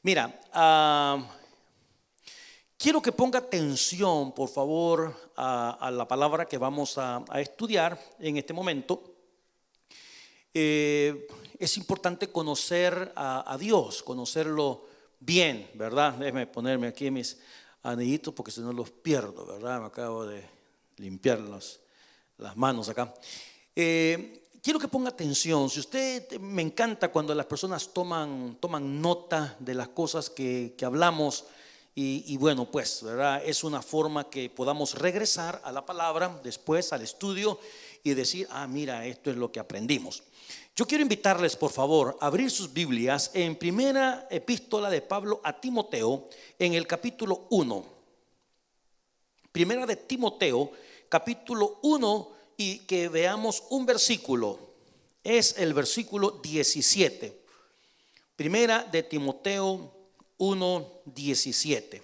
Mira, quiero que ponga atención, por favor, a la palabra que vamos a estudiar en este momento. Es importante conocer a Dios, conocerlo bien, ¿verdad? Déjeme ponerme aquí mis anillitos porque si no los pierdo, ¿verdad? Me acabo de limpiar las manos acá. Quiero que ponga atención. Si usted, me encanta cuando las personas toman nota de las cosas que hablamos y bueno, pues, ¿verdad? Es una forma que podamos regresar a la palabra después, al estudio y decir, mira, esto es lo que aprendimos. Yo quiero invitarles, por favor, a abrir sus Biblias en primera epístola de Pablo a Timoteo, en el capítulo 1. Primera de Timoteo, capítulo 1, y que veamos un versículo. Es el versículo 17. Primera de Timoteo 1, 17.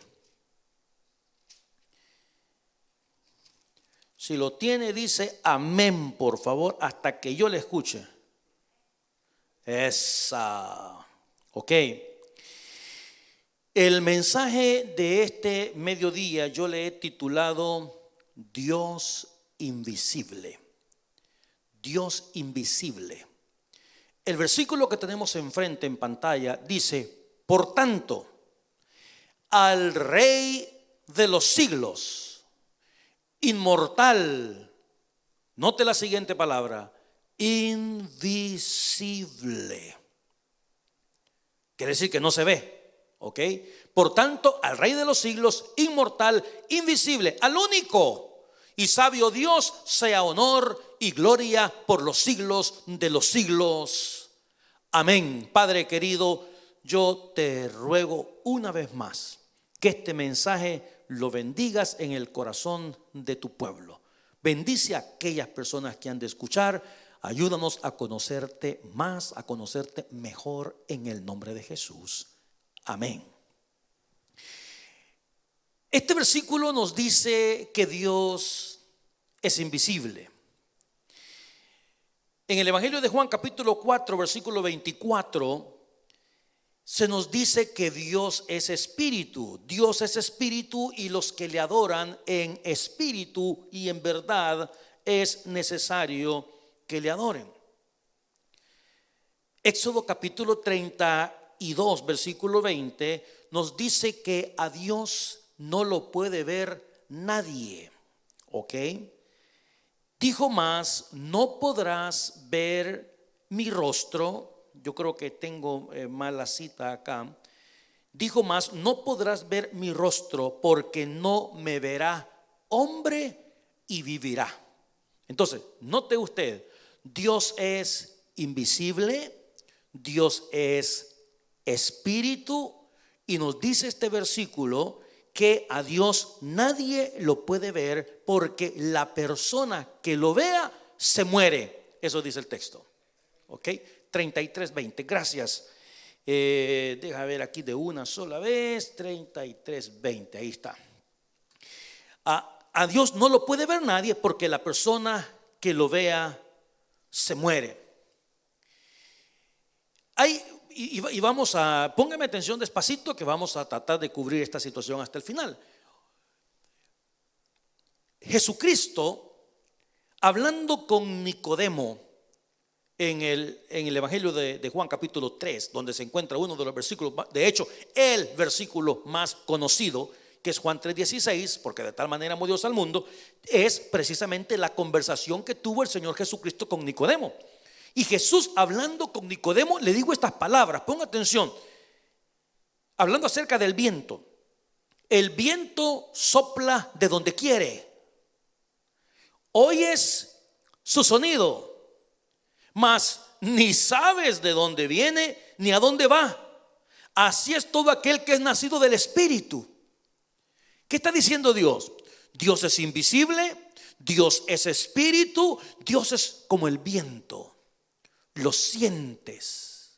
Si lo tiene, dice amén, por favor, hasta que yo le escuche. Ok. El mensaje de este mediodía yo le he titulado Dios invisible. Dios invisible. El versículo que tenemos enfrente en pantalla dice: por tanto, al Rey de los siglos, inmortal, note la siguiente palabra, invisible. Quiere decir que no se ve, ¿ok? Por tanto, al Rey de los siglos, inmortal, invisible, al único y sabio Dios, sea honor y gloria por los siglos de los siglos. Amén. Padre querido, yo te ruego una vez más que este mensaje lo bendigas en el corazón de tu pueblo. Bendice a aquellas personas que han de escuchar. Ayúdanos a conocerte más, a conocerte mejor en el nombre de Jesús. Amén. Este versículo nos dice que Dios es invisible. En el Evangelio de Juan capítulo 4 versículo 24 se nos dice que Dios es espíritu. Dios es espíritu y los que le adoran en espíritu y en verdad es necesario que le adoren. Éxodo capítulo 32 versículo 20 nos dice que a Dios no lo puede ver nadie, ¿ok? Dijo más: no podrás ver mi rostro. Yo creo que tengo mala cita acá. Dijo más: no podrás ver mi rostro porque no me verá hombre y vivirá. Entonces, note usted, Dios es invisible, Dios es espíritu, y nos dice este versículo que a Dios nadie lo puede ver porque la persona que lo vea se muere. Eso dice el texto. Ok, 33:20. Gracias. Deja ver aquí de una sola vez. 33:20. Ahí está. A Dios no lo puede ver nadie porque la persona que lo vea se muere. Y vamos a, póngame atención despacito que vamos a tratar de cubrir esta situación hasta el final. Jesucristo, hablando con Nicodemo en el Evangelio de Juan capítulo 3, donde se encuentra uno de los versículos, de hecho el versículo más conocido, que es Juan 3:16, porque de tal manera amó Dios al mundo, es precisamente la conversación que tuvo el Señor Jesucristo con Nicodemo. Y Jesús, hablando con Nicodemo, le dijo estas palabras. Ponga atención, hablando acerca del viento. El viento sopla de donde quiere, oyes su sonido, mas ni sabes de dónde viene ni a dónde va. Así es todo aquel que es nacido del Espíritu. ¿Qué está diciendo Dios? Dios es invisible, Dios es espíritu, Dios es como el viento. Lo sientes,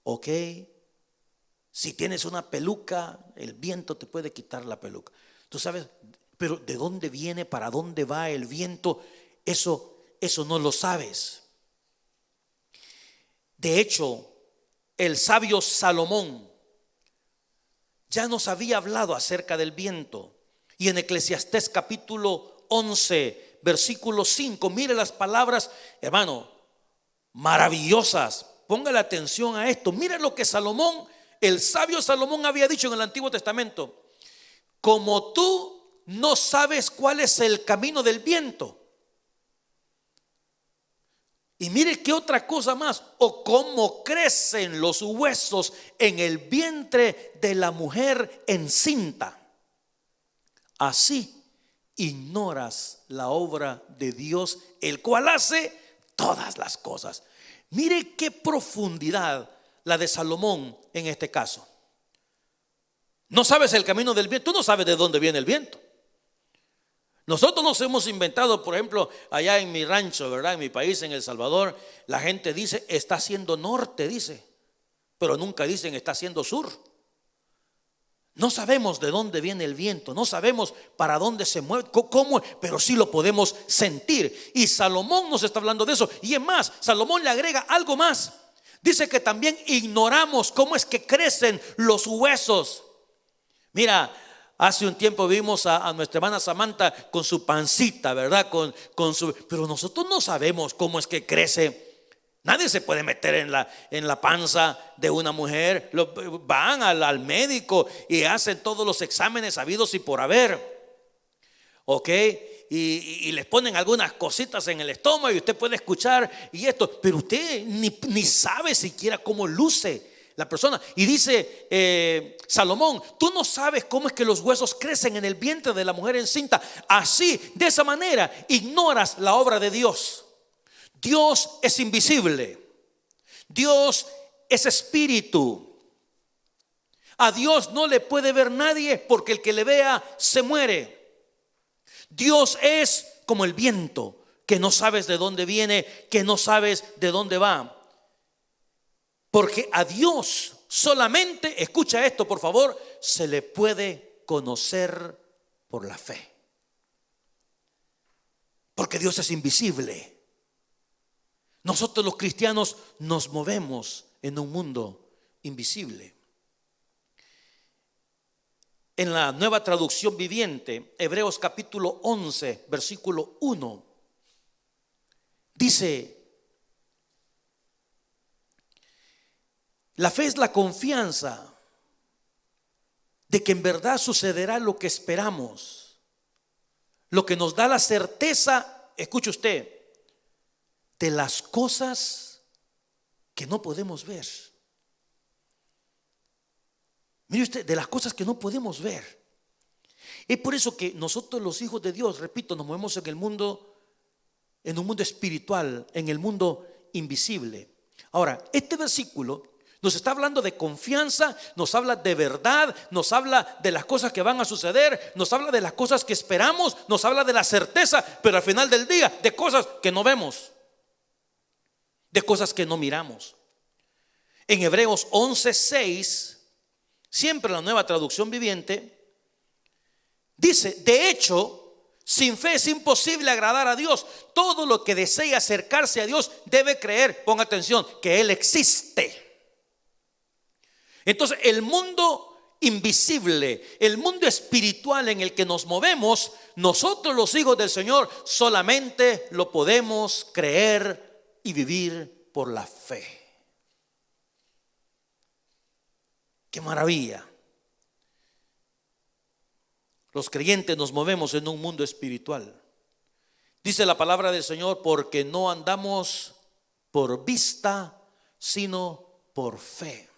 ¿ok? Si tienes una peluca, el viento te puede quitar la peluca. Tú sabes, pero ¿de dónde viene, para dónde va el viento? Eso no lo sabes. De hecho, el sabio Salomón, ya nos había hablado acerca del viento. Y en Eclesiastés capítulo 11, versículo 5, mire las palabras, hermano, maravillosas. Póngale atención a esto. Mire lo que Salomón, el sabio Salomón, había dicho en el Antiguo Testamento: como tú no sabes cuál es el camino del viento. Y mire qué otra cosa más: o cómo crecen los huesos en el vientre de la mujer encinta, así ignoras la obra de Dios, el cual hace todas las cosas. Mire qué profundidad la de Salomón en este caso. No sabes el camino del viento, tú no sabes de dónde viene el viento. Nosotros nos hemos inventado, por ejemplo, allá en mi rancho, ¿verdad? En mi país, en El Salvador, la gente dice está haciendo norte, dice, pero nunca dicen está haciendo sur. No sabemos de dónde viene el viento, no sabemos para dónde se mueve, cómo, pero sí lo podemos sentir. Y Salomón nos está hablando de eso. Y es más, Salomón le agrega algo más. Dice que también ignoramos cómo es que crecen los huesos. Mira, hace un tiempo vimos a nuestra hermana Samantha con su pancita, ¿verdad? Pero nosotros no sabemos cómo es que crece. Nadie se puede meter en la panza de una mujer. Van al médico y hacen todos los exámenes habidos y por haber. ¿Ok? Y les ponen algunas cositas en el estómago y usted puede escuchar y esto, pero usted ni sabe siquiera cómo luce la persona. Y dice Salomón: tú no sabes cómo es que los huesos crecen en el vientre de la mujer encinta. Así, de esa manera, ignoras la obra de Dios. Dios es invisible. Dios es espíritu. A Dios no le puede ver nadie, porque el que le vea se muere. Dios es como el viento, que no sabes de dónde viene, que no sabes de dónde va. Porque a Dios solamente, escucha esto por favor, se le puede conocer por la fe. Porque Dios es invisible. Nosotros los cristianos nos movemos en un mundo invisible. En la Nueva Traducción Viviente, Hebreos capítulo 11, versículo 1, dice: la fe es la confianza de que en verdad sucederá lo que esperamos, lo que nos da la certeza, escuche usted, de las cosas que no podemos ver. Mire usted, de las cosas que no podemos ver. Es por eso que nosotros los hijos de Dios, repito, nos movemos en un mundo espiritual, en el mundo invisible. Ahora, este versículo nos está hablando de confianza, nos habla de verdad, nos habla de las cosas que van a suceder, nos habla de las cosas que esperamos, nos habla de la certeza, pero al final del día, de cosas que no vemos, de cosas que no miramos. En Hebreos 11:6, siempre la Nueva Traducción Viviente, dice: de hecho, sin fe es imposible agradar a Dios. Todo lo que desea acercarse a Dios debe creer, ponga atención, que Él existe. Entonces, el mundo invisible, el mundo espiritual en el que nos movemos, nosotros los hijos del Señor solamente lo podemos creer y vivir por la fe. ¡Qué maravilla! Los creyentes nos movemos en un mundo espiritual. Dice la palabra del Señor: porque no andamos por vista, sino por fe.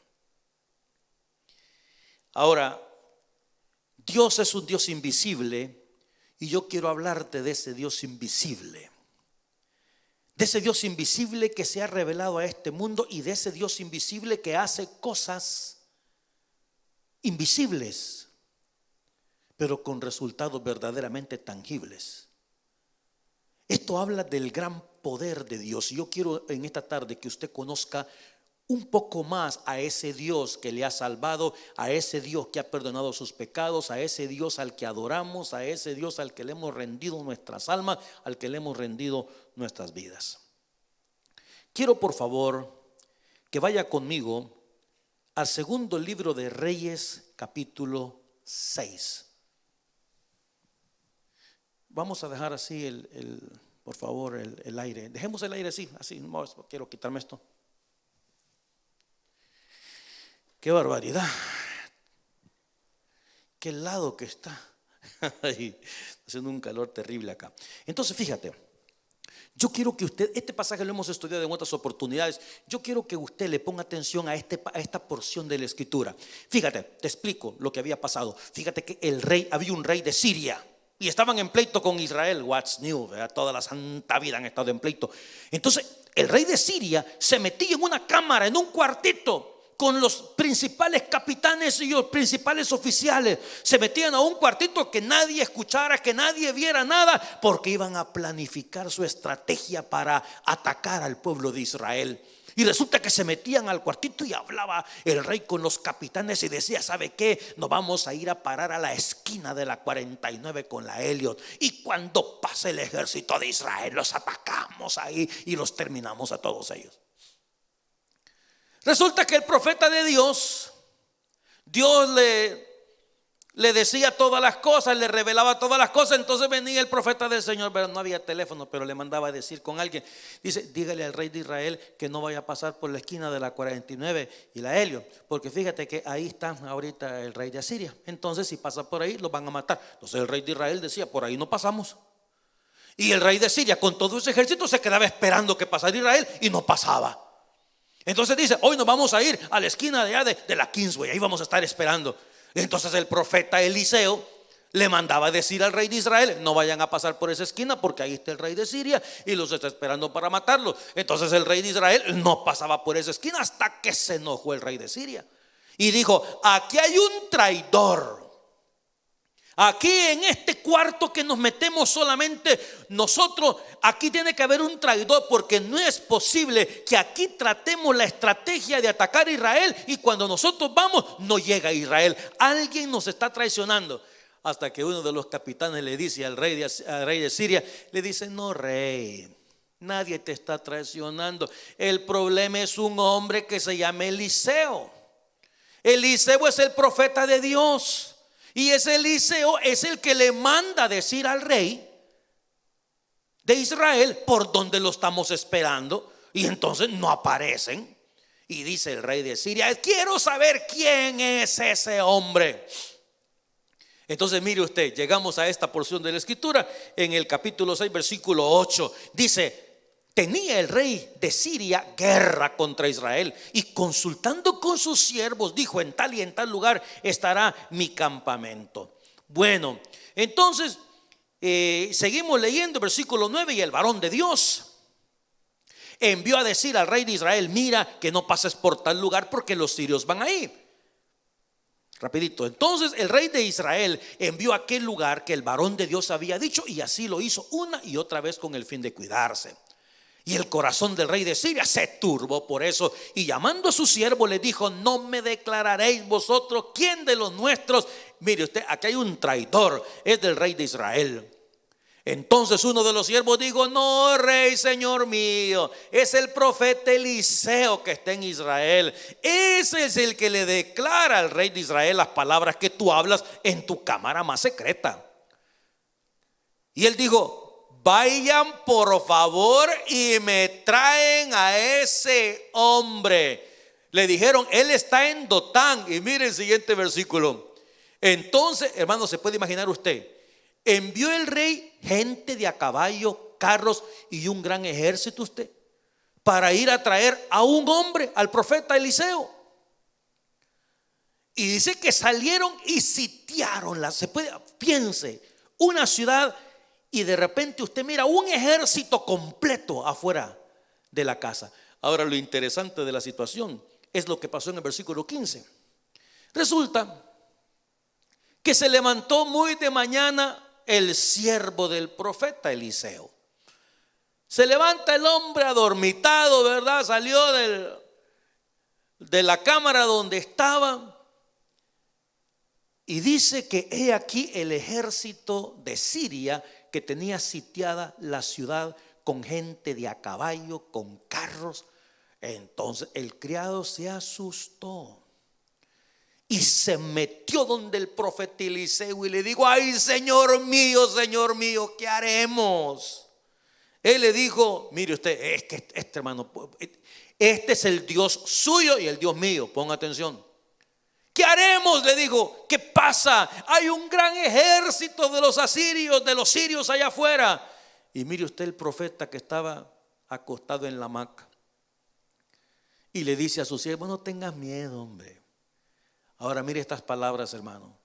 Ahora, Dios es un Dios invisible, y yo quiero hablarte de ese Dios invisible. De ese Dios invisible que se ha revelado a este mundo, y de ese Dios invisible que hace cosas invisibles, pero con resultados verdaderamente tangibles. Esto habla del gran poder de Dios. Y yo quiero en esta tarde que usted conozca un poco más a ese Dios que le ha salvado, a ese Dios que ha perdonado sus pecados, a ese Dios al que adoramos, a ese Dios al que le hemos rendido nuestras almas, al que le hemos rendido nuestras vidas. Quiero por favor que vaya conmigo al segundo libro de Reyes, capítulo 6. Vamos a dejar así por favor, el aire. Dejemos el aire así, no quiero quitarme esto. Qué barbaridad. Qué helado que está. Haciendo un calor terrible acá. Entonces, fíjate, yo quiero que usted, este pasaje lo hemos estudiado en otras oportunidades. Yo quiero que usted le ponga atención a esta porción de la escritura. Fíjate, te explico lo que había pasado. Fíjate que había un rey de Siria y estaban en pleito con Israel. What's new, ¿verdad? Toda la santa vida han estado en pleito. Entonces, el rey de Siria se metía en una cámara, en un cuartito, con los principales capitanes y los principales oficiales. Se metían a un cuartito que nadie escuchara, que nadie viera nada, porque iban a planificar su estrategia para atacar al pueblo de Israel. Y resulta que se metían al cuartito y hablaba el rey con los capitanes y decía: ¿sabe qué? Nos vamos a ir a parar a la esquina de la 49 con la Elliot, y cuando pase el ejército de Israel los atacamos ahí y los terminamos a todos ellos. Resulta que el profeta de Dios le decía todas las cosas, le revelaba todas las cosas. Entonces venía el profeta del Señor, pero no había teléfono, pero le mandaba a decir con alguien. Dice: dígale al rey de Israel que no vaya a pasar por la esquina de la 49 y la Helio, porque fíjate que ahí está ahorita el rey de Asiria. Entonces si pasa por ahí los van a matar. Entonces el rey de Israel decía: por ahí no pasamos. Y el rey de Siria con todo ese ejército se quedaba esperando que pasara Israel y no pasaba. Entonces dice: hoy nos vamos a ir a la esquina de allá de la Kingsway, ahí vamos a estar esperando. Entonces el profeta Eliseo le mandaba a decir al rey de Israel: no vayan a pasar por esa esquina porque ahí está el rey de Siria y los está esperando para matarlos. Entonces el rey de Israel no pasaba por esa esquina hasta que se enojó el rey de Siria y dijo: aquí hay un traidor. Aquí en este cuarto que nos metemos solamente nosotros, aquí tiene que haber un traidor, porque no es posible que aquí tratemos la estrategia de atacar a Israel y cuando nosotros vamos no llega a Israel. Alguien nos está traicionando. Hasta que uno de los capitanes le dice al rey de Siria, le dice: no, rey, nadie te está traicionando. El problema es un hombre que se llama Eliseo. Eliseo es el profeta de Dios. Y ese Eliseo es el que le manda decir al rey de Israel por dónde lo estamos esperando. Y entonces no aparecen. Y dice el rey de Siria: quiero saber quién es ese hombre. Entonces mire usted, llegamos a esta porción de la escritura en el capítulo 6 versículo 8. Dice: tenía el rey de Siria guerra contra Israel y consultando con sus siervos dijo: en tal y en tal lugar estará mi campamento. Bueno, entonces seguimos leyendo versículo 9. Y el varón de Dios envió a decir al rey de Israel: mira que no pases por tal lugar porque los sirios van a ir. Rapidito. Entonces el rey de Israel envió a aquel lugar que el varón de Dios había dicho, y así lo hizo una y otra vez con el fin de cuidarse. Y el corazón del rey de Siria se turbó por eso, y llamando a su siervo le dijo: no me declararéis vosotros quién de los nuestros. Mire usted, aquí hay un traidor, es del rey de Israel. Entonces uno de los siervos dijo: no, rey, señor mío, es el profeta Eliseo que está en Israel. Ese es el que le declara al rey de Israel las palabras que tú hablas en tu cámara más secreta. Y él dijo: vayan por favor y me traen a ese hombre. Le dijeron: él está en Dotán. Y mire el siguiente versículo. Entonces, hermano, se puede imaginar usted, envió el rey gente de a caballo, carros y un gran ejército usted para ir a traer a un hombre, al profeta Eliseo. Y dice que salieron y sitiaron piense, una ciudad. Y de repente usted mira un ejército completo afuera de la casa. Ahora lo interesante de la situación es lo que pasó en el versículo 15. Resulta que se levantó muy de mañana el siervo del profeta Eliseo. Se levanta el hombre adormitado, ¿verdad? Salió de la cámara donde estaba. Y dice que he aquí el ejército de Siria que tenía sitiada la ciudad con gente de a caballo, con carros. Entonces el criado se asustó y se metió donde el profeta Eliseo y le dijo: ay, Señor mío, ¿qué haremos? Él le dijo: mire usted, es que este hermano, este es el Dios suyo y el Dios mío, ponga atención. ¿Qué haremos? Le dijo. ¿Qué pasa? Hay un gran ejército de los asirios, de los sirios allá afuera. Y mire usted el profeta que estaba acostado en la hamaca y le dice a su siervo: no tengas miedo, hombre. Ahora mire estas palabras, hermano: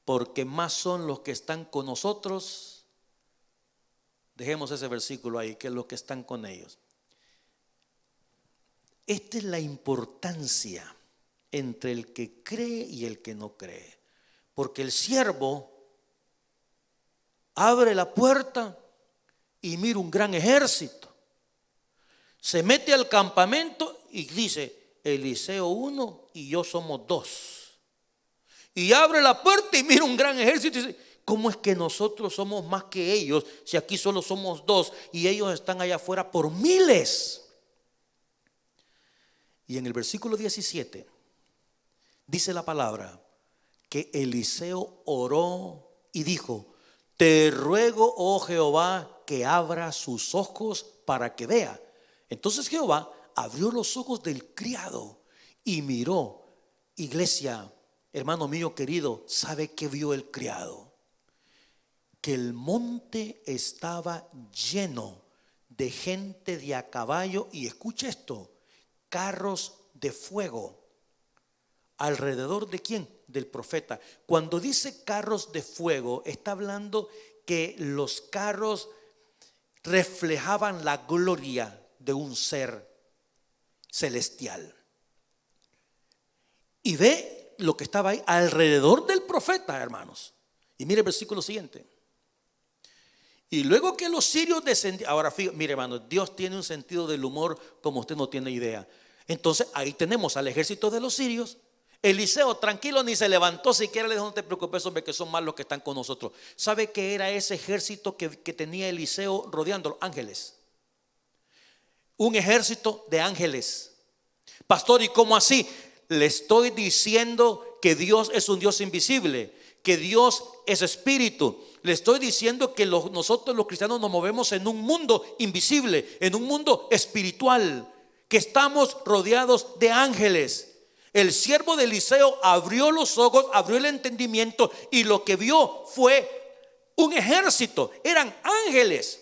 porque más son los que están con nosotros. Dejemos ese versículo ahí, que los que están con ellos. Esta es la importancia entre el que cree y el que no cree. Porque el siervo abre la puerta y mira un gran ejército. Se mete al campamento y dice: Eliseo 1 y yo somos 2. Y abre la puerta y mira un gran ejército y dice: ¿cómo es que nosotros somos más que ellos si aquí solo somos 2 y ellos están allá afuera por miles? Y en el versículo 17 dice la palabra que Eliseo oró y dijo: te ruego, oh Jehová, que abra sus ojos para que vea. Entonces Jehová abrió los ojos del criado y miró. Iglesia, hermano mío querido, ¿sabe qué vio el criado? Que el monte estaba lleno de gente de a caballo y, escuche esto, carros de fuego. ¿Alrededor de quién? Del profeta. Cuando dice carros de fuego, está hablando que los carros reflejaban la gloria de un ser celestial. Y ve lo que estaba ahí alrededor del profeta, hermanos. Y mire el versículo siguiente. Y luego que los sirios descendieron. Ahora fíjate, mire hermano, Dios tiene un sentido del humor como usted no tiene idea. Entonces ahí tenemos al ejército de los sirios. Eliseo tranquilo ni se levantó siquiera, le dijo: no te preocupes, hombre, que son más los que están con nosotros. ¿Sabe qué era ese ejército que tenía Eliseo rodeándolo? Ángeles. Un ejército de ángeles. Pastor, ¿y cómo así? Le estoy diciendo que Dios es un Dios invisible, que Dios es espíritu. Le estoy diciendo que nosotros los cristianos nos movemos en un mundo invisible, en un mundo espiritual, que estamos rodeados de ángeles. El siervo de Eliseo abrió los ojos, abrió el entendimiento, y lo que vio fue un ejército. Eran ángeles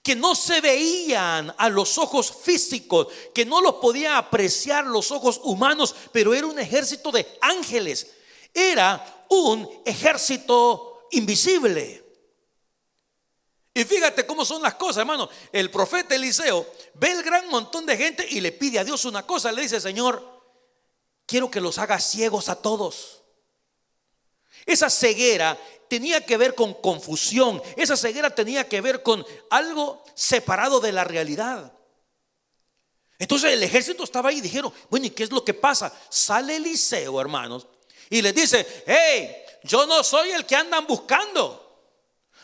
que no se veían a los ojos físicos, que no los podían apreciar los ojos humanos, pero era un ejército de ángeles. Era un ejército invisible. Y fíjate cómo son las cosas, hermano. El profeta Eliseo ve el gran montón de gente y le pide a Dios una cosa. Le dice: Señor, quiero que los hagas ciegos a todos. Esa ceguera tenía que ver con confusión. Esa ceguera tenía que ver con algo separado de la realidad. Entonces el ejército estaba ahí y dijeron: bueno, ¿y qué es lo que pasa? Sale Eliseo, hermanos, y les dice: hey, yo no soy el que andan buscando.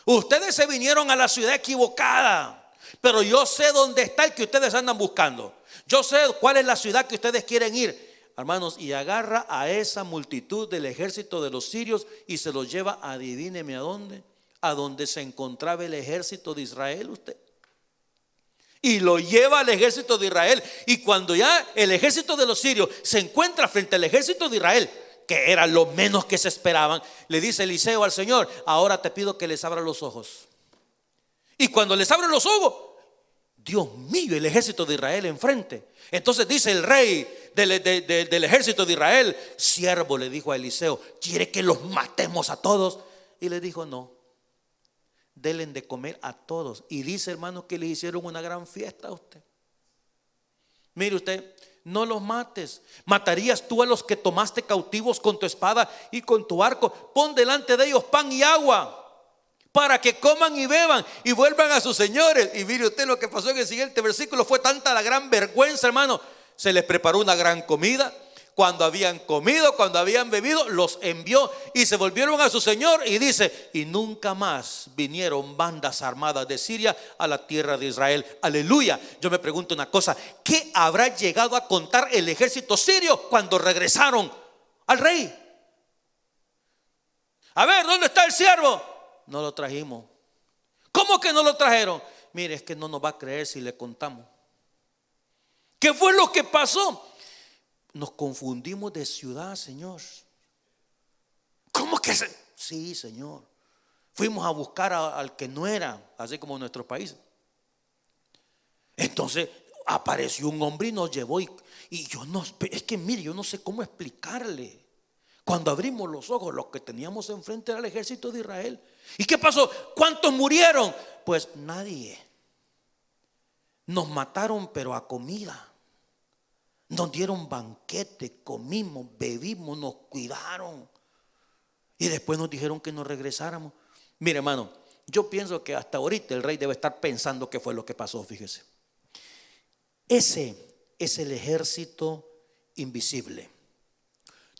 Ustedes se vinieron a la ciudad equivocada, pero yo sé dónde está el que ustedes andan buscando. Yo sé cuál es la ciudad que ustedes quieren ir. Hermanos, y agarra a esa multitud del ejército de los sirios y se los lleva, adivíneme a dónde, a donde se encontraba el ejército de Israel usted. Y lo lleva al ejército de Israel. Y cuando ya el ejército de los sirios se encuentra frente al ejército de Israel, que era lo menos que se esperaban, le dice Eliseo al Señor: ahora te pido que les abra los ojos. Y cuando les abre los ojos, Dios mío, el ejército de Israel enfrente. Entonces dice el rey del ejército de Israel: siervo, le dijo a Eliseo, ¿quiere que los matemos a todos? Y le dijo: no, denle de comer a todos. Y dice, hermano, que le hicieron una gran fiesta a usted. Mire usted, no los mates. ¿Matarías tú a los que tomaste cautivos con tu espada y con tu arco? Pon delante de ellos pan y agua para que coman y beban y vuelvan a sus señores. Y mire usted lo que pasó en el siguiente versículo. Fue tanta la gran vergüenza, hermano, se les preparó una gran comida. Cuando habían comido, cuando habían bebido, los envió y se volvieron a su señor. Y dice: y nunca más vinieron bandas armadas de Siria a la tierra de Israel. Aleluya. Yo me pregunto una cosa: ¿qué habrá llegado a contar el ejército sirio cuando regresaron al rey. A ver, ¿dónde está el siervo? No lo trajimos. ¿Cómo que no lo trajeron? Mire, es que no nos va a creer si le contamos. ¿Qué fue lo que pasó? Nos confundimos de ciudad, Señor. ¿Cómo que se? Sí, Señor. Fuimos a buscar al que no era, así como en nuestro país. Entonces apareció un hombre y nos llevó y yo no, es que mire, yo no sé cómo explicarle. Cuando abrimos los ojos, los que teníamos enfrente era el ejército de Israel. ¿Y qué pasó? ¿Cuántos murieron? Pues nadie. Nos mataron, pero a comida. Nos dieron banquete, comimos, bebimos, nos cuidaron. Y después nos dijeron que nos regresáramos. Mire, hermano, yo pienso que hasta ahorita el rey debe estar pensando qué fue lo que pasó, fíjese. Ese es el ejército invisible.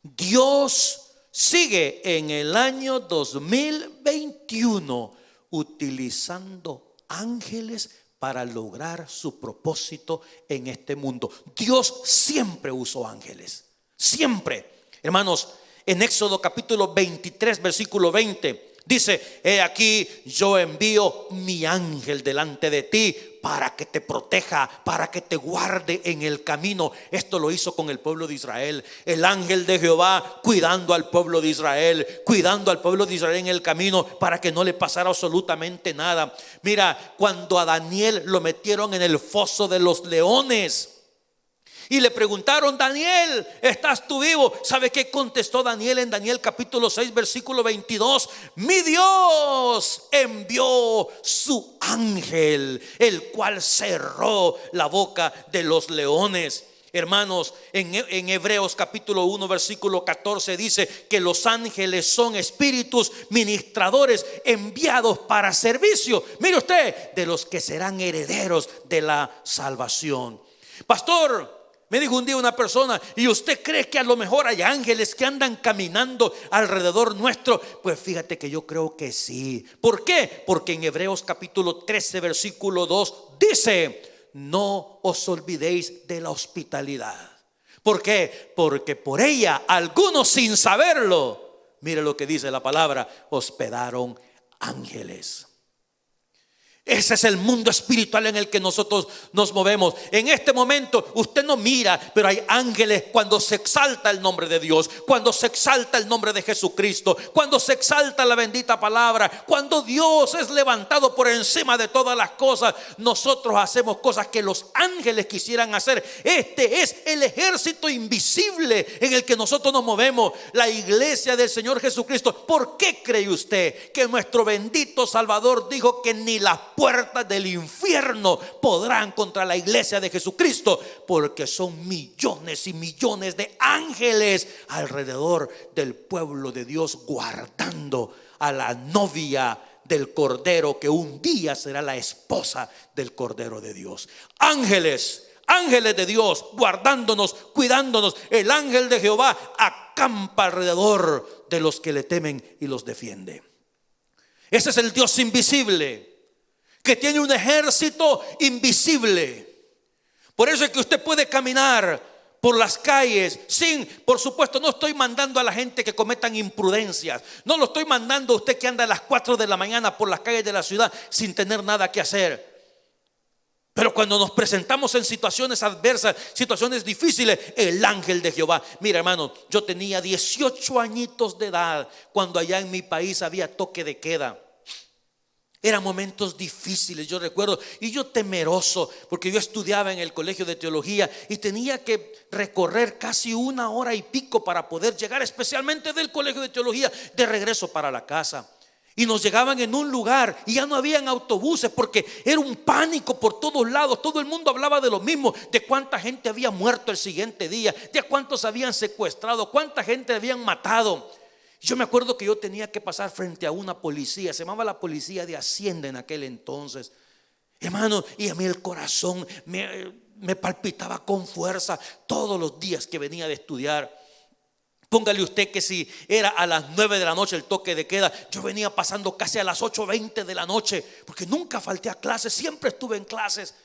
Dios sigue en el año 2021 utilizando ángeles para lograr su propósito en este mundo. Dios siempre usó ángeles, siempre. Hermanos, en Éxodo capítulo 23 versículo 20 dice: he aquí yo envío mi ángel delante de ti para que te proteja, para que te guarde en el camino. Esto lo hizo con el pueblo de Israel. El ángel de Jehová cuidando al pueblo de Israel, cuidando al pueblo de Israel en el camino para que no le pasara absolutamente nada. Mira, cuando a Daniel lo metieron en el foso de los leones y le preguntaron: Daniel, ¿estás tú vivo? ¿Sabe qué contestó Daniel en Daniel capítulo 6 versículo 22? Mi Dios envió su ángel, el cual cerró la boca de los leones. Hermanos, en Hebreos capítulo 1 versículo 14 dice que los ángeles son espíritus ministradores enviados para servicio, mire usted, de los que serán herederos de la salvación. Pastor, me dijo un día una persona: ¿y usted cree que a lo mejor hay ángeles que andan caminando alrededor nuestro? Pues fíjate que yo creo que sí. ¿Por qué? Porque en Hebreos capítulo 13 versículo 2 dice: no os olvidéis de la hospitalidad. ¿Por qué? Porque por ella algunos, sin saberlo, mire lo que dice la palabra, hospedaron ángeles. Ese es el mundo espiritual en el que nosotros nos movemos. En este momento usted no mira, pero hay ángeles cuando se exalta el nombre de Dios, cuando se exalta el nombre de Jesucristo, cuando se exalta la bendita palabra, cuando Dios es levantado por encima de todas las cosas. Nosotros hacemos cosas que los ángeles quisieran hacer. Este es el ejército invisible en el que nosotros nos movemos, la iglesia del Señor Jesucristo. ¿Por qué cree usted que nuestro bendito Salvador dijo que ni las puertas del infierno podrán contra la iglesia de Jesucristo? Porque son millones y millones de ángeles alrededor del pueblo de Dios, guardando a la novia del Cordero, que un día será la esposa del Cordero de Dios. Ángeles de Dios guardándonos, cuidándonos. El ángel de Jehová acampa alrededor de los que le temen y los defiende. Ese es el Dios invisible, que tiene un ejército invisible. Por eso es que usted puede caminar por las calles sin, por supuesto, no estoy mandando a la gente que cometan imprudencias, no lo estoy mandando a usted que anda a las 4 de la mañana por las calles de la ciudad sin tener nada que hacer. Pero cuando nos presentamos en situaciones adversas, situaciones difíciles, el ángel de Jehová. Mira, hermano, yo tenía 18 añitos de edad cuando allá en mi país había toque de queda. Eran momentos difíciles, yo recuerdo, y yo temeroso, porque yo estudiaba en el colegio de teología y tenía que recorrer casi 1 hora y pico para poder llegar, especialmente del colegio de teología, de regreso para la casa. Y nos llegaban en un lugar y ya no habían autobuses, porque era un pánico por todos lados. Todo el mundo hablaba de lo mismo, de cuánta gente había muerto el siguiente día, de cuántos habían secuestrado, cuánta gente habían matado. Yo me acuerdo que yo tenía que pasar frente a una policía, se llamaba la policía de Hacienda en aquel entonces, hermano, y a mí el corazón me palpitaba con fuerza todos los días que venía de estudiar. Póngale usted que si era a las 9 de la noche el toque de queda, yo venía pasando casi a las 8:20 de la noche, porque nunca falté a clases, siempre estuve en clases.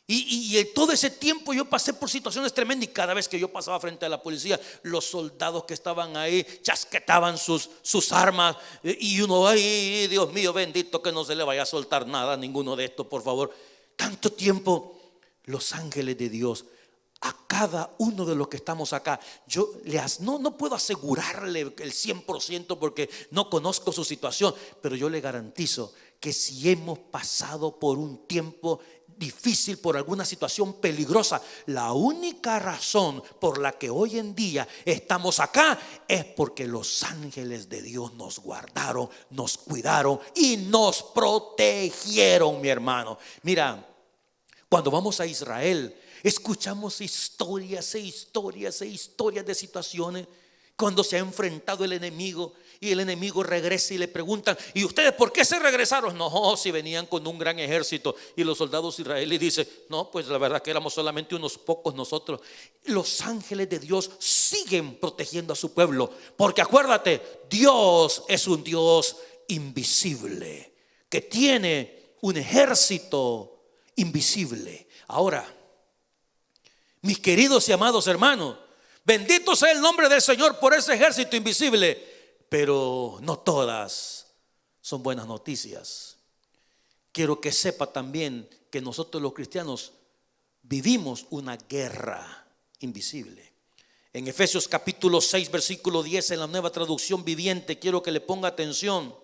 Y en todo ese tiempo yo pasé por situaciones tremendas, y cada vez que yo pasaba frente a la policía, los soldados que estaban ahí chasquetaban sus armas, y uno, ay, Dios mío bendito, que no se le vaya a soltar nada a ninguno de estos, por favor. Tanto tiempo. Los ángeles de Dios, a cada uno de los que estamos acá, yo no puedo asegurarle el 100% porque no conozco su situación, pero yo le garantizo que si hemos pasado por un tiempo difícil, por alguna situación peligrosa, la única razón por la que hoy en día estamos acá es porque los ángeles de Dios nos guardaron, nos cuidaron y nos protegieron, mi hermano. Mira, cuando vamos a Israel, escuchamos historias e historias e historias de situaciones cuando se ha enfrentado el enemigo, y el enemigo regresa y le preguntan: ¿y ustedes por qué se regresaron? No, si venían con un gran ejército. Y los soldados israelíes dicen: no, pues la verdad que éramos solamente unos pocos nosotros. Los ángeles de Dios siguen protegiendo a su pueblo, porque acuérdate, Dios es un Dios invisible, que tiene un ejército invisible. Ahora, mis queridos y amados hermanos, bendito sea el nombre del Señor por ese ejército invisible, pero no todas son buenas noticias. Quiero que sepa también que nosotros los cristianos vivimos una guerra invisible. En Efesios capítulo 6 versículo 10, en la Nueva Traducción Viviente, quiero que le ponga atención.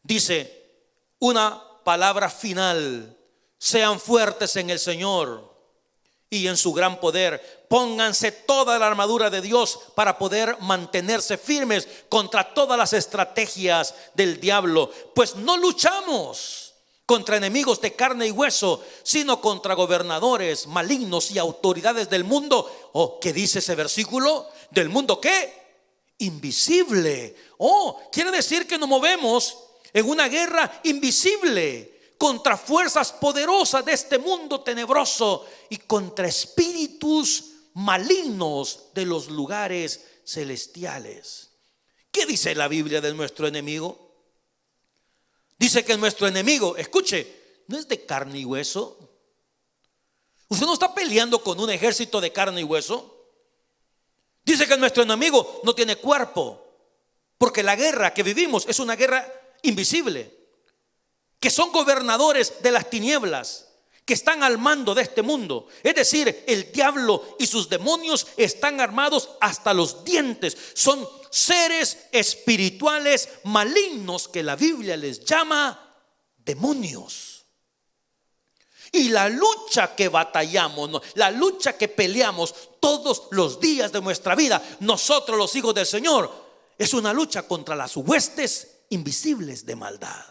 Dice una palabra final: sean fuertes en el Señor y en su gran poder. Pónganse toda la armadura de Dios para poder mantenerse firmes contra todas las estrategias del diablo, pues no luchamos contra enemigos de carne y hueso, sino contra gobernadores malignos y autoridades del mundo. ¿Qué dice ese versículo? ¿Del mundo qué? Invisible. Quiere decir que nos movemos en una guerra invisible contra fuerzas poderosas de este mundo tenebroso y contra espíritus malignos de los lugares celestiales. ¿Qué dice la Biblia de nuestro enemigo? Dice que nuestro enemigo, escuche, no es de carne y hueso. Usted no está peleando con un ejército de carne y hueso. Dice que nuestro enemigo no tiene cuerpo, porque la guerra que vivimos es una guerra invisible, que son gobernadores de las tinieblas, que están al mando de este mundo. Es decir, el diablo y sus demonios están armados hasta los dientes. Son seres espirituales malignos que la Biblia les llama demonios. Y la lucha que batallamos, la lucha que peleamos todos los días de nuestra vida, nosotros los hijos del Señor, es una lucha contra las huestes invisibles de maldad.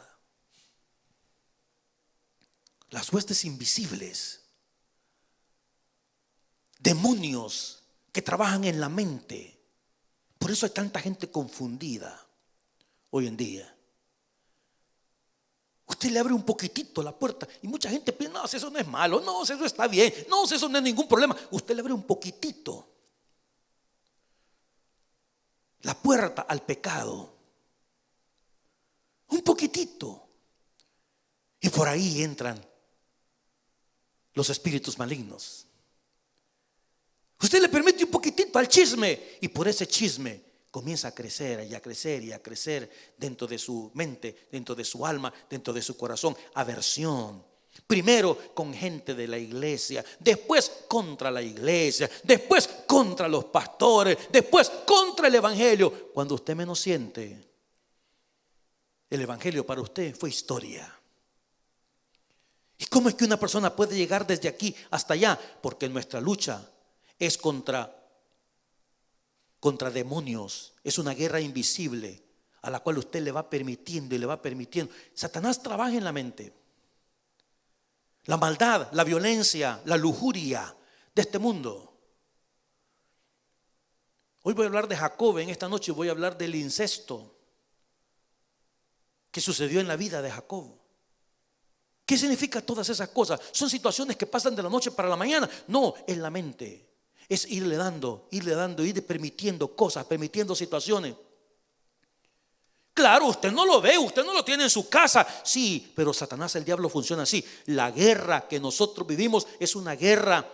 Las huestes invisibles, demonios que trabajan en la mente. Por eso hay tanta gente confundida hoy en día. Usted le abre un poquitito la puerta y mucha gente piensa: no, eso no es malo, no, eso está bien, no, eso no es ningún problema. Usted le abre un poquitito la puerta al pecado, un poquitito, y por ahí entran los espíritus malignos. Usted le permite un poquitito al chisme, y por ese chisme comienza a crecer y a crecer y a crecer dentro de su mente, dentro de su alma, dentro de su corazón. Aversión. Primero con gente de la iglesia, después contra la iglesia, después contra los pastores, después contra el evangelio. Cuando usted menos siente, el evangelio para usted fue historia. ¿Y cómo es que una persona puede llegar desde aquí hasta allá? Porque nuestra lucha es contra demonios. Es una guerra invisible a la cual usted le va permitiendo y le va permitiendo. Satanás trabaja en la mente. La maldad, la violencia, la lujuria de este mundo. Hoy voy a hablar de Jacob. En esta noche voy a hablar del incesto que sucedió en la vida de Jacob. ¿Qué significa todas esas cosas? ¿Son situaciones que pasan de la noche para la mañana? No, es la mente. Es irle dando, ir permitiendo cosas, permitiendo situaciones. Claro, usted no lo ve, usted no lo tiene en su casa. Sí, pero Satanás, el diablo, funciona así. La guerra que nosotros vivimos es una guerra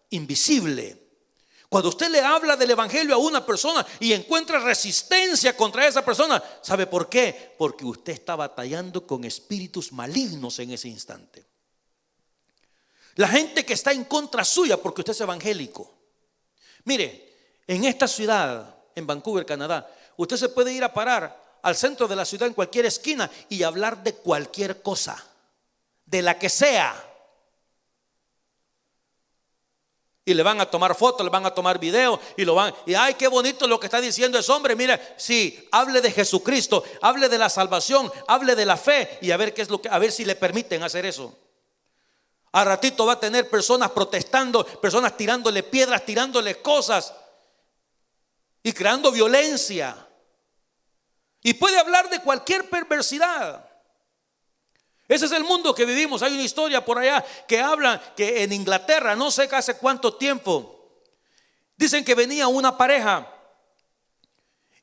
invisible. Cuando usted le habla del evangelio a una persona y encuentra resistencia contra esa persona, ¿sabe por qué? Porque usted está batallando con espíritus malignos en ese instante. La gente que está en contra suya porque usted es evangélico. Mire, en esta ciudad, en Vancouver, Canadá, usted se puede ir a parar al centro de la ciudad en cualquier esquina y hablar de cualquier cosa, de la que sea. Y le van a tomar fotos, le van a tomar video y ay, qué bonito lo que está diciendo ese hombre. Mira, sí, hable de Jesucristo, hable de la salvación, hable de la fe y a ver qué es a ver si le permiten hacer eso. A ratito va a tener personas protestando, personas tirándole piedras, tirándole cosas y creando violencia. Y puede hablar de cualquier perversidad. Ese es el mundo que vivimos. Hay una historia por allá que habla que en Inglaterra, no sé hace cuánto tiempo, dicen que venía una pareja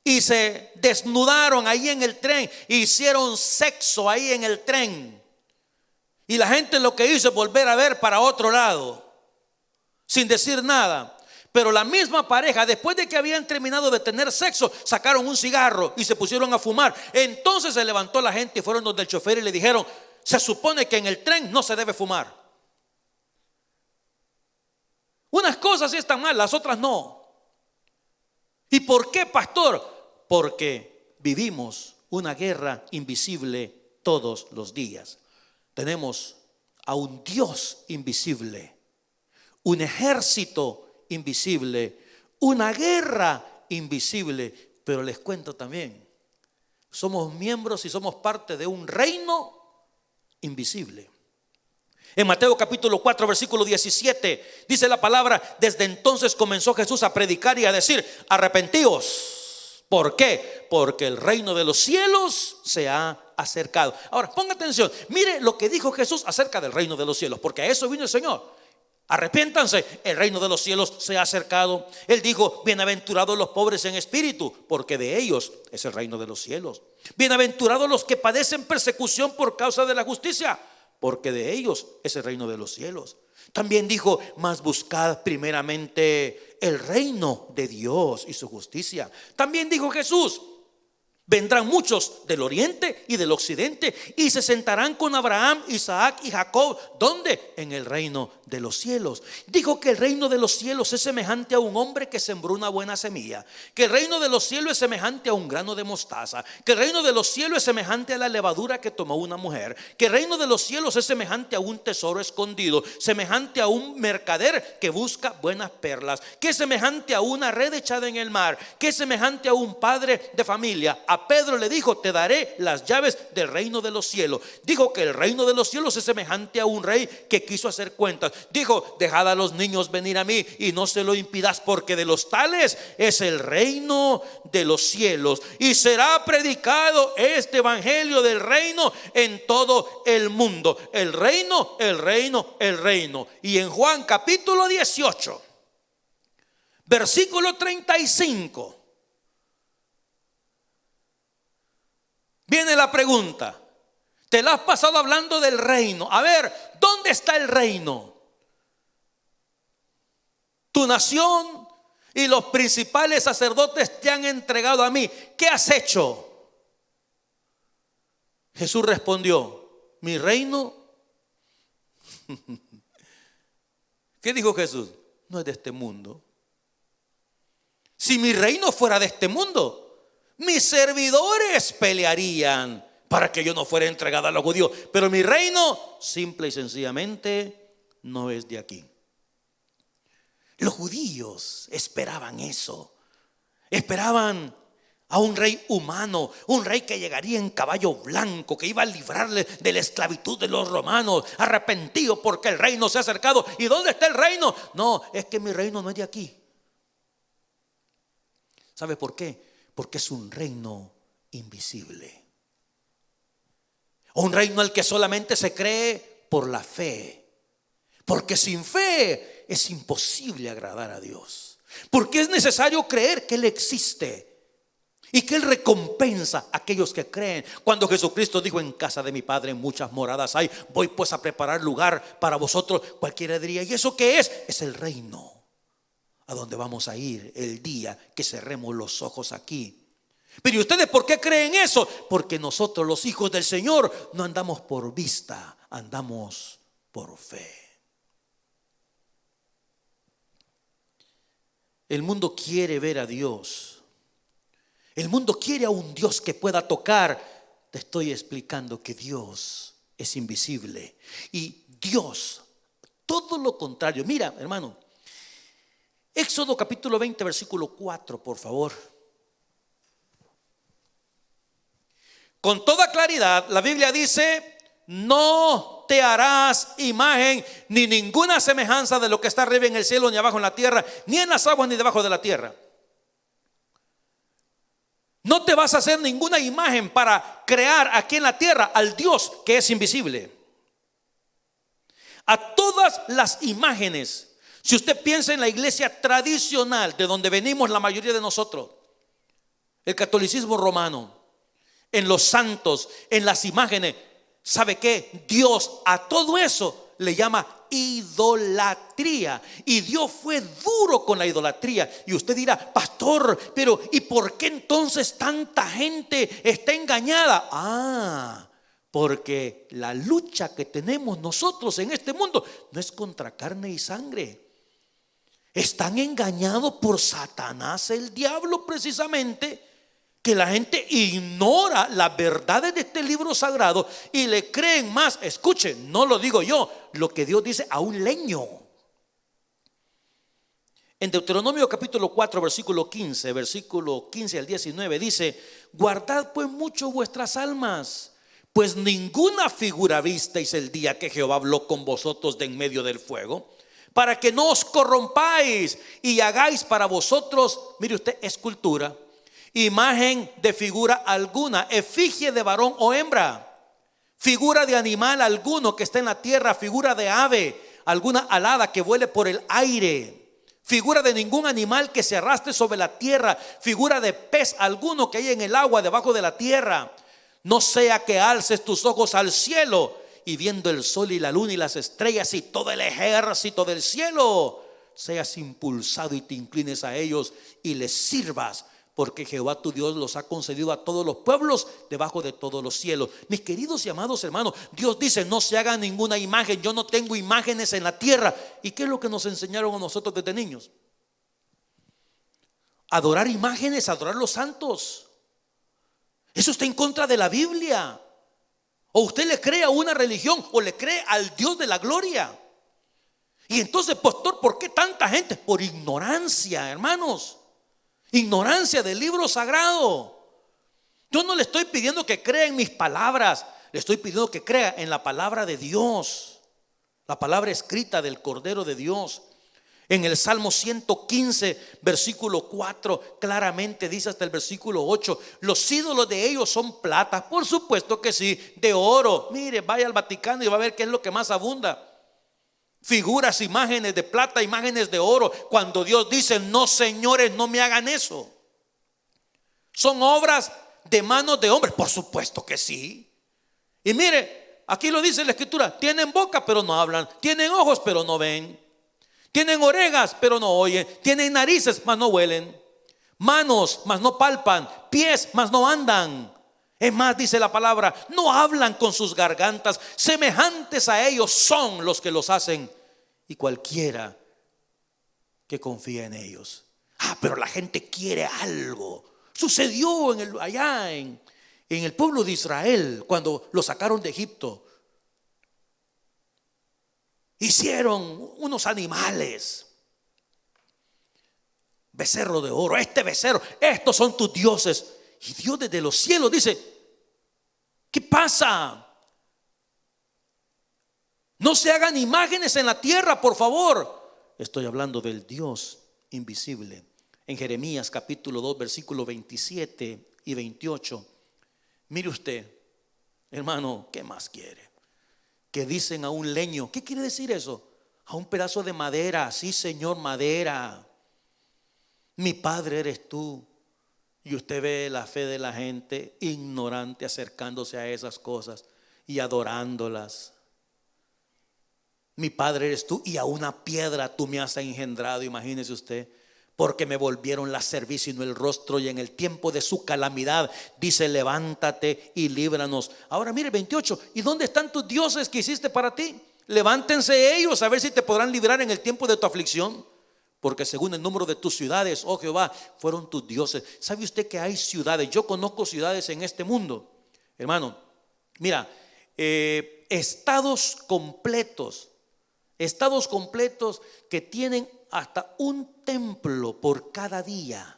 y se desnudaron ahí en el tren, hicieron sexo ahí en el tren. Y la gente lo que hizo es volver a ver para otro lado, sin decir nada. Pero la misma pareja, después de que habían terminado de tener sexo, sacaron un cigarro y se pusieron a fumar. Entonces se levantó la gente y fueron donde el chofer y le dijeron: se supone que en el tren no se debe fumar. Unas cosas sí están mal, las otras no. ¿Y por qué, pastor? Porque vivimos una guerra invisible todos los días. Tenemos a un Dios invisible, un ejército invisible, una guerra invisible. Pero les cuento también, somos miembros y somos parte de un reino invisible. En Mateo capítulo 4 versículo 17 dice la palabra: desde entonces comenzó Jesús a predicar y a decir: arrepentíos. ¿Por qué? Porque el reino de los cielos se ha acercado. Ahora ponga atención, mire lo que dijo Jesús acerca del reino de los cielos, porque a eso vino el Señor. Arrepiéntanse, el reino de los cielos se ha acercado. Él dijo: bienaventurados los pobres en espíritu, porque de ellos es el reino de los cielos. Bienaventurados los que padecen persecución por causa de la justicia, porque de ellos es el reino de los cielos. También dijo: mas buscad primeramente el reino de Dios y su justicia. También dijo Jesús: vendrán muchos del oriente y del occidente y se sentarán con Abraham, Isaac y Jacob. ¿Dónde? En el reino de los cielos. Dijo que el reino de los cielos es semejante a un hombre que sembró una buena semilla, que el reino de los cielos es semejante a un grano de mostaza, que el reino de los cielos es semejante a la levadura que tomó una mujer, que el reino de los cielos es semejante a un tesoro escondido, semejante a un mercader que busca buenas perlas, que es semejante a una red echada en el mar, que es semejante a un padre de familia. A Pedro le dijo: te daré las llaves del reino de los cielos. Dijo que el reino de los cielos es semejante a un rey que quiso hacer cuentas. Dijo: dejad a los niños venir a mí y no se lo impidas, porque de los tales es el reino de los cielos. Y será predicado este evangelio del reino en todo el mundo. El reino, el reino, el reino. Y en Juan capítulo 18 versículo 35 viene la pregunta. Te la has pasado hablando del reino. A ver, ¿dónde está el reino? Tu nación y los principales sacerdotes te han entregado a mí. ¿Qué has hecho? Jesús respondió: mi reino. ¿Qué dijo Jesús? No es de este mundo. Si mi reino fuera de este mundo, mis servidores pelearían para que yo no fuera entregada a los judíos. Pero mi reino, simple y sencillamente, no es de aquí. Los judíos esperaban eso. Esperaban a un rey humano, un rey que llegaría en caballo blanco, que iba a librarle de la esclavitud de los romanos, arrepentido porque el reino se ha acercado. ¿Y dónde está el reino? No, es que mi reino no es de aquí. ¿Sabe por qué? Porque es un reino invisible. Un reino al que solamente se cree por la fe. Porque sin fe es imposible agradar a Dios. Porque es necesario creer que Él existe. Y que Él recompensa a aquellos que creen. Cuando Jesucristo dijo: en casa de mi Padre muchas moradas hay, voy pues a preparar lugar para vosotros. Cualquiera diría: ¿y eso qué es? Es el reino a donde vamos a ir el día que cerremos los ojos aquí. Pero ¿y ustedes por qué creen eso? Porque nosotros, los hijos del Señor, no andamos por vista, andamos por fe. El mundo quiere ver a Dios. El mundo quiere a un Dios que pueda tocar. Te estoy explicando que Dios es invisible. Y Dios, todo lo contrario. Mira, hermano, Éxodo capítulo 20, versículo 4, por favor. Con toda claridad, la Biblia dice: no te harás imagen ni ninguna semejanza de lo que está arriba en el cielo, ni abajo en la tierra, ni en las aguas, ni debajo de la tierra. No te vas a hacer ninguna imagen para crear aquí en la tierra al Dios que es invisible. A todas las imágenes, si usted piensa en la iglesia tradicional de donde venimos la mayoría de nosotros, el catolicismo romano, en los santos, en las imágenes, ¿sabe qué? Dios a todo eso le llama idolatría. Y Dios fue duro con la idolatría. Y usted dirá: pastor, pero ¿y por qué entonces tanta gente está engañada? Porque la lucha que tenemos nosotros en este mundo no es contra carne y sangre. Están engañados por Satanás, el diablo, precisamente. Que la gente ignora las verdades de este libro sagrado y le creen más. Escuche, no lo digo yo, lo que Dios dice a un leño. En Deuteronomio capítulo 4, versículo 15 al 19 dice: guardad pues mucho vuestras almas, pues ninguna figura visteis el día que Jehová habló con vosotros de en medio del fuego, para que no os corrompáis y hagáis para vosotros, mire usted, escultura, imagen de figura alguna, efigie de varón o hembra, figura de animal alguno que esté en la tierra, figura de ave alguna alada que vuele por el aire, figura de ningún animal que se arrastre sobre la tierra, figura de pez alguno que hay en el agua debajo de la tierra. No sea que alces tus ojos al cielo y viendo el sol y la luna y las estrellas y todo el ejército del cielo, seas impulsado y te inclines a ellos y les sirvas, porque Jehová tu Dios los ha concedido a todos los pueblos debajo de todos los cielos. Mis queridos y amados hermanos, Dios dice: no se haga ninguna imagen. Yo no tengo imágenes en la tierra. ¿Y qué es lo que nos enseñaron a nosotros desde niños? Adorar imágenes, adorar los santos. Eso está en contra de la Biblia. O usted le cree a una religión o le cree al Dios de la gloria. Y entonces, pastor, ¿por qué tanta gente? Por ignorancia, hermanos. Ignorancia del libro sagrado. Yo no le estoy pidiendo que crea en mis palabras, le estoy pidiendo que crea en la palabra de Dios, la palabra escrita del Cordero de Dios. En el Salmo 115, versículo 4, claramente dice hasta el versículo 8: los ídolos de ellos son plata. Por supuesto que sí, de oro. Mire, vaya al Vaticano y va a ver qué es lo que más abunda. Figuras, imágenes de plata, imágenes de oro. Cuando Dios dice: no, señores, no me hagan eso. Son obras de manos de hombres. Por supuesto que sí. Y mire, aquí lo dice la Escritura: tienen boca pero no hablan, tienen ojos pero no ven, tienen orejas pero no oyen, tienen narices mas no huelen, manos mas no palpan, pies mas no andan. Es más, dice la palabra, no hablan con sus gargantas. Semejantes a ellos son los que los hacen, y cualquiera que confía en ellos. Pero la gente quiere algo. Sucedió allá en el pueblo de Israel cuando lo sacaron de Egipto. Hicieron unos animales, becerro de oro, este becerro, estos son tus dioses. Y Dios desde los cielos dice: ¿qué pasa? No se hagan imágenes en la tierra, por favor. Estoy hablando del Dios invisible. En Jeremías capítulo 2, versículos 27 y 28. Mire usted, hermano, ¿qué más quiere? Que dicen a un leño. ¿Qué quiere decir eso? A un pedazo de madera. Sí, Señor, madera. Mi Padre eres tú. Y usted ve la fe de la gente ignorante acercándose a esas cosas y adorándolas. Mi padre eres tú y a una piedra tú me has engendrado, imagínese usted. Porque me volvieron la cerviz y no el rostro, y en el tiempo de su calamidad dice: levántate y líbranos. Ahora mire 28, ¿y dónde están tus dioses que hiciste para ti? Levántense ellos a ver si te podrán librar en el tiempo de tu aflicción. Porque según el número de tus ciudades, oh Jehová, fueron tus dioses. ¿Sabe usted que hay ciudades? Yo conozco ciudades en este mundo, hermano. Mira, estados completos que tienen hasta un templo por cada día.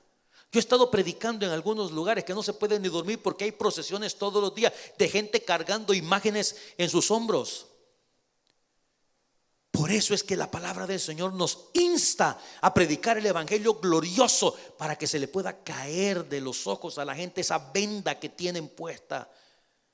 Yo he estado predicando en algunos lugares que no se puede ni dormir porque hay procesiones todos los días de gente cargando imágenes en sus hombros. Por eso es que la palabra del Señor nos insta a predicar el evangelio glorioso, para que se le pueda caer de los ojos a la gente esa venda que tienen puesta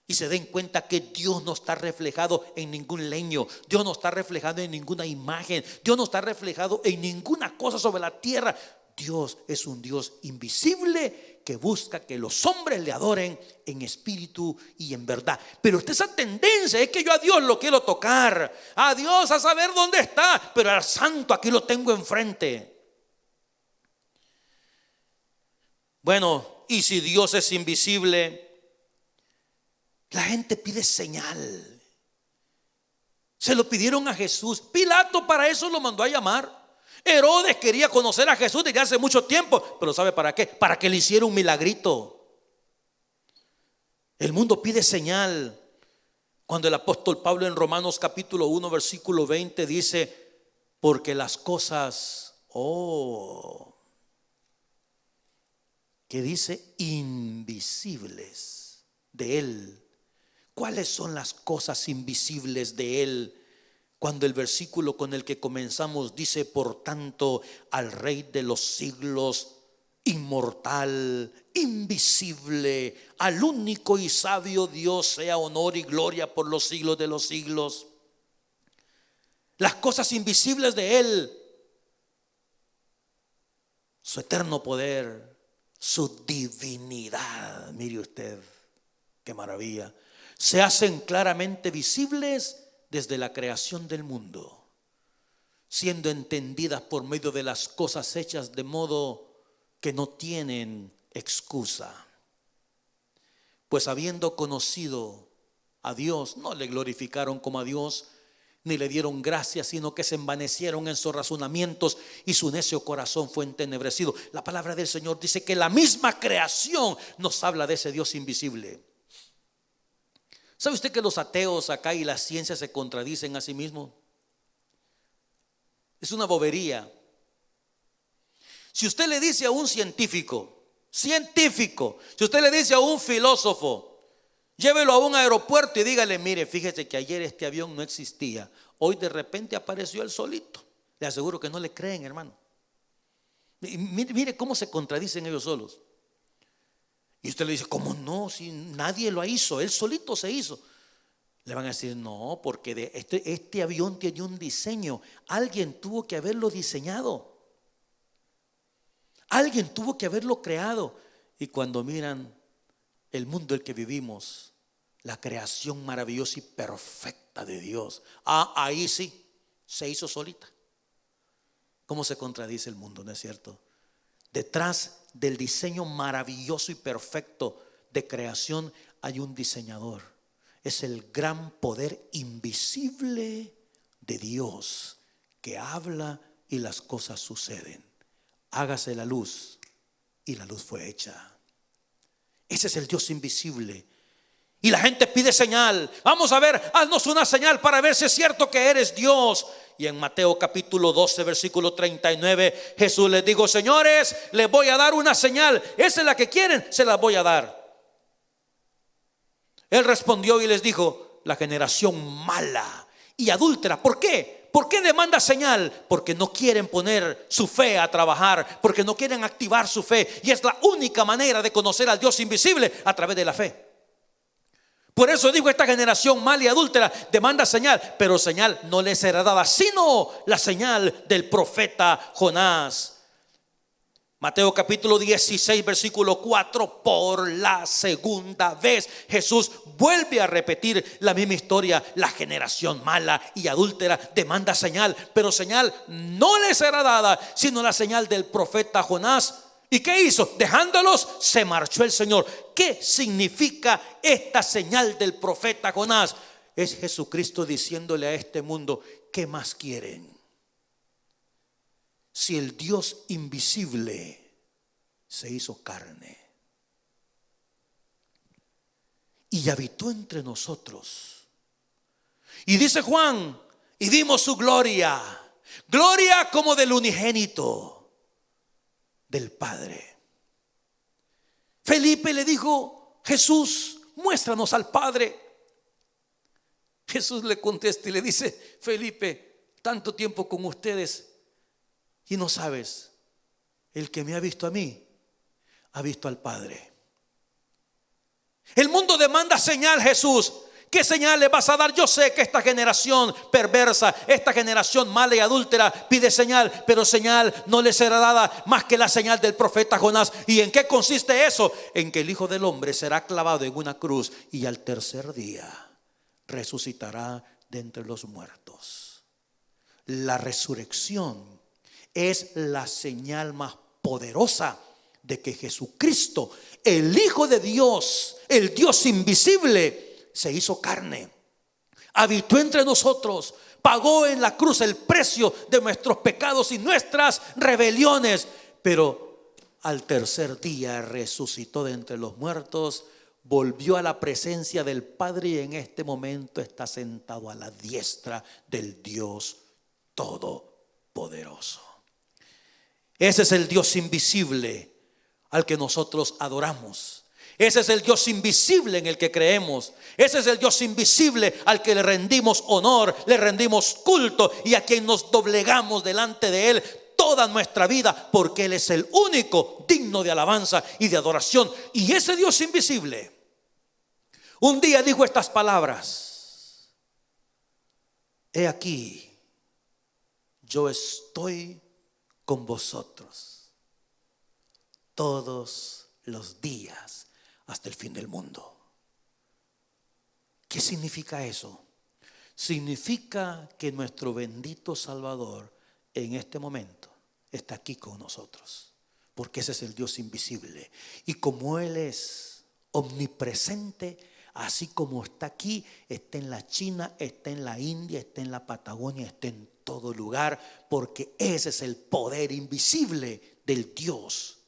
y se den cuenta que Dios no está reflejado en ningún leño, Dios no está reflejado en ninguna imagen, Dios no está reflejado en ninguna cosa sobre la tierra. Dios es un Dios invisible que busca que los hombres le adoren en espíritu y en verdad. Pero esa tendencia es que yo a Dios lo quiero tocar, a Dios a saber dónde está, pero al santo aquí lo tengo enfrente. Bueno, y si Dios es invisible, la gente pide señal. Se lo pidieron a Jesús. Pilato para eso lo mandó a llamar. Herodes quería conocer a Jesús desde hace mucho tiempo, pero ¿sabe para qué? Para que le hiciera un milagrito. El mundo pide señal. Cuando el apóstol Pablo en Romanos capítulo 1 versículo 20 dice: porque las cosas, que dice invisibles de Él. ¿Cuáles son las cosas invisibles de Él? Cuando el versículo con el que comenzamos dice: por tanto, al Rey de los siglos, inmortal, invisible, al único y sabio Dios, sea honor y gloria por los siglos de los siglos. Las cosas invisibles de Él, su eterno poder, su divinidad, mire usted, qué maravilla, se hacen claramente visibles desde la creación del mundo, siendo entendidas por medio de las cosas hechas, de modo que no tienen excusa. Pues habiendo conocido a Dios, no le glorificaron como a Dios, ni le dieron gracias, sino que se envanecieron en sus razonamientos y su necio corazón fue entenebrecido. La palabra del Señor dice que la misma creación nos habla de ese Dios invisible. ¿Sabe usted que los ateos acá y la ciencia se contradicen a sí mismos? Es una bobería. Si usted le dice a un científico, si usted le dice a un filósofo, llévelo a un aeropuerto y dígale: mire, fíjese que ayer este avión no existía, hoy de repente apareció él solito. Le aseguro que no le creen, hermano. Mire cómo se contradicen ellos solos. Y usted le dice: ¿cómo no? Si nadie lo hizo, él solito se hizo. Le van a decir: no, porque este avión tiene un diseño. Alguien tuvo que haberlo diseñado. Alguien tuvo que haberlo creado. Y cuando miran el mundo en el que vivimos, la creación maravillosa y perfecta de Dios, ahí sí, se hizo solita. ¿Cómo se contradice el mundo, no es cierto? Detrás del diseño maravilloso y perfecto de creación hay un diseñador. Es el gran poder invisible de Dios que habla y las cosas suceden. Hágase la luz y la luz fue hecha. Ese es el Dios invisible. Y la gente pide señal. Vamos a ver, haznos una señal para ver si es cierto que eres Dios. Y en Mateo capítulo 12 versículo 39 Jesús les dijo: señores, les voy a dar una señal. Esa es la que quieren, se la voy a dar. Él respondió y les dijo: la generación mala y adúltera. ¿Por qué? ¿Por qué demanda señal? Porque no quieren poner su fe a trabajar, porque no quieren activar su fe. Y es la única manera de conocer al Dios invisible, a través de la fe. Por eso dijo: esta generación mala y adúltera demanda señal, pero señal no les será dada, sino la señal del profeta Jonás. Mateo capítulo 16, versículo 4, por la segunda vez Jesús vuelve a repetir la misma historia. La generación mala y adúltera demanda señal, pero señal no le será dada, sino la señal del profeta Jonás. ¿Y qué hizo? Dejándolos, se marchó el Señor. ¿Qué significa esta señal del profeta Jonás? Es Jesucristo diciéndole a este mundo: ¿qué más quieren? Si el Dios invisible se hizo carne y habitó entre nosotros. Y dice Juan: y vimos su gloria, gloria como del unigénito del Padre. Felipe le dijo: Jesús, muéstranos al Padre. Jesús le contesta y le dice: Felipe, tanto tiempo con ustedes y no sabes. El que me ha visto a mí, ha visto al Padre. El mundo demanda señal, Jesús. ¿Qué señal le vas a dar? Yo sé que esta generación perversa, esta generación mala y adúltera pide señal, pero señal no le será dada más que la señal del profeta Jonás. ¿Y en qué consiste eso? En que el Hijo del Hombre será clavado en una cruz y al tercer día resucitará de entre los muertos. La resurrección es la señal más poderosa de que Jesucristo, el Hijo de Dios, el Dios invisible, se hizo carne, habitó entre nosotros, pagó en la cruz el precio de nuestros pecados y nuestras rebeliones, pero al tercer día resucitó de entre los muertos, volvió a la presencia del Padre y en este momento está sentado a la diestra del Dios Todopoderoso. Ese es el Dios invisible al que nosotros adoramos. Ese es el Dios invisible en el que creemos. Ese es el Dios invisible al que le rendimos honor, le rendimos culto y a quien nos doblegamos delante de Él toda nuestra vida, porque Él es el único digno de alabanza y de adoración. Y ese Dios invisible un día dijo estas palabras: he aquí, yo estoy con vosotros todos los días hasta el fin del mundo. ¿Qué significa eso? Significa que nuestro bendito Salvador en este momento está aquí con nosotros, porque ese es el Dios invisible. Y como Él es omnipresente, así como está aquí, está en la China, está en la India, está en la Patagonia, está en todo lugar, porque ese es el poder invisible del Dios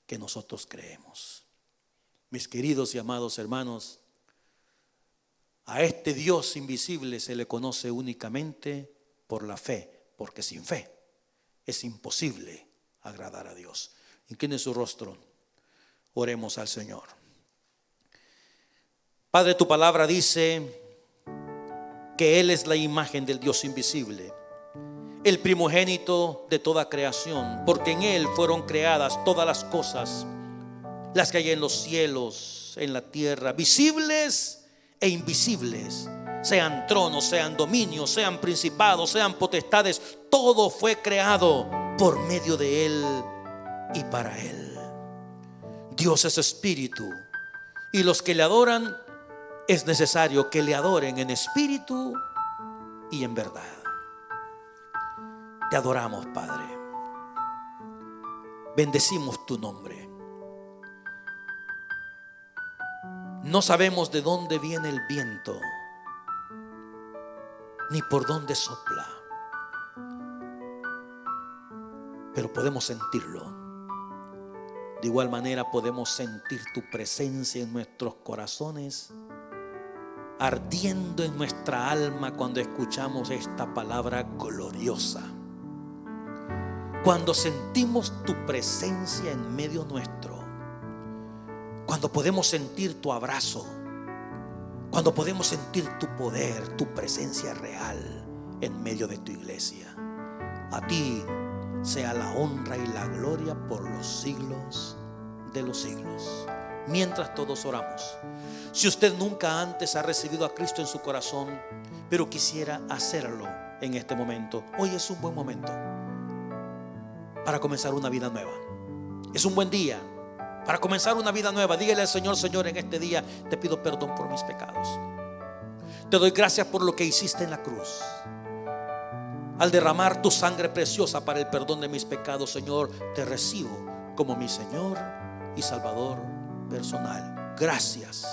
que nosotros creemos. Mis queridos y amados hermanos, a este Dios invisible se le conoce únicamente por la fe, porque sin fe es imposible agradar a Dios. Incline su rostro, oremos al Señor. Padre, tu palabra dice que Él es la imagen del Dios invisible, el primogénito de toda creación, porque en Él fueron creadas todas las cosas, las que hay en los cielos, en la tierra, visibles e invisibles, sean tronos, sean dominios, sean principados, sean potestades. Todo fue creado por medio de Él y para Él. Dios es espíritu, y los que le adoran es necesario que le adoren en espíritu y en verdad. Te adoramos, Padre. Bendecimos tu nombre. No sabemos de dónde viene el viento, ni por dónde sopla, pero podemos sentirlo. De igual manera podemos sentir tu presencia en nuestros corazones, ardiendo en nuestra alma cuando escuchamos esta palabra gloriosa. Cuando sentimos tu presencia en medio nuestro, cuando podemos sentir tu abrazo, cuando podemos sentir tu poder, tu presencia real en medio de tu iglesia. A ti sea la honra y la gloria por los siglos de los siglos. Mientras todos oramos, si usted nunca antes ha recibido a Cristo en su corazón, pero quisiera hacerlo en este momento, hoy es un buen momento para comenzar una vida nueva. Es un buen día para comenzar una vida nueva. Dígale al Señor: Señor, en este día te pido perdón por mis pecados. Te doy gracias por lo que hiciste en la cruz, al derramar tu sangre preciosa para el perdón de mis pecados. Señor, te recibo como mi Señor y Salvador personal. Gracias,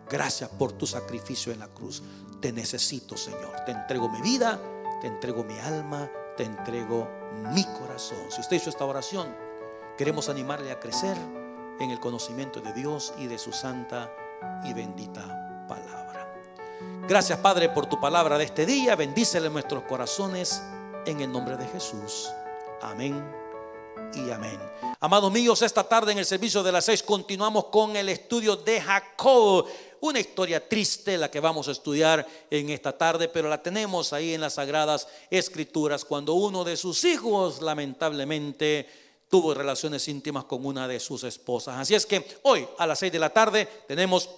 gracias por tu sacrificio en la cruz. Te necesito, Señor. Te entrego mi vida, te entrego mi alma, te entrego mi corazón. Si usted hizo esta oración, queremos animarle a crecer en el conocimiento de Dios y de su santa y bendita palabra. Gracias, Padre, por tu palabra de este día. Bendícele nuestros corazones en el nombre de Jesús. Amén y amén. Amados míos, esta tarde en el servicio de las 6 continuamos con el estudio de Jacob. Una historia triste la que vamos a estudiar en esta tarde, pero la tenemos ahí en las Sagradas Escrituras, cuando uno de sus hijos lamentablemente tuvo relaciones íntimas con una de sus esposas. Así es que hoy a las 6 de la tarde tenemos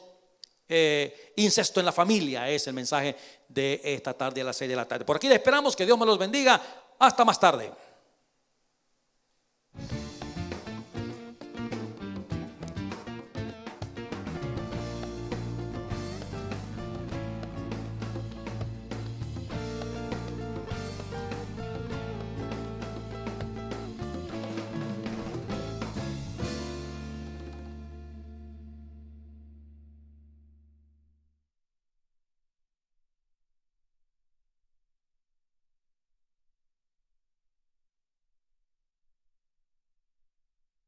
incesto en la familia. Es el mensaje de esta tarde a las 6 de la tarde. Por aquí le esperamos. Que Dios me los bendiga. Hasta más tarde.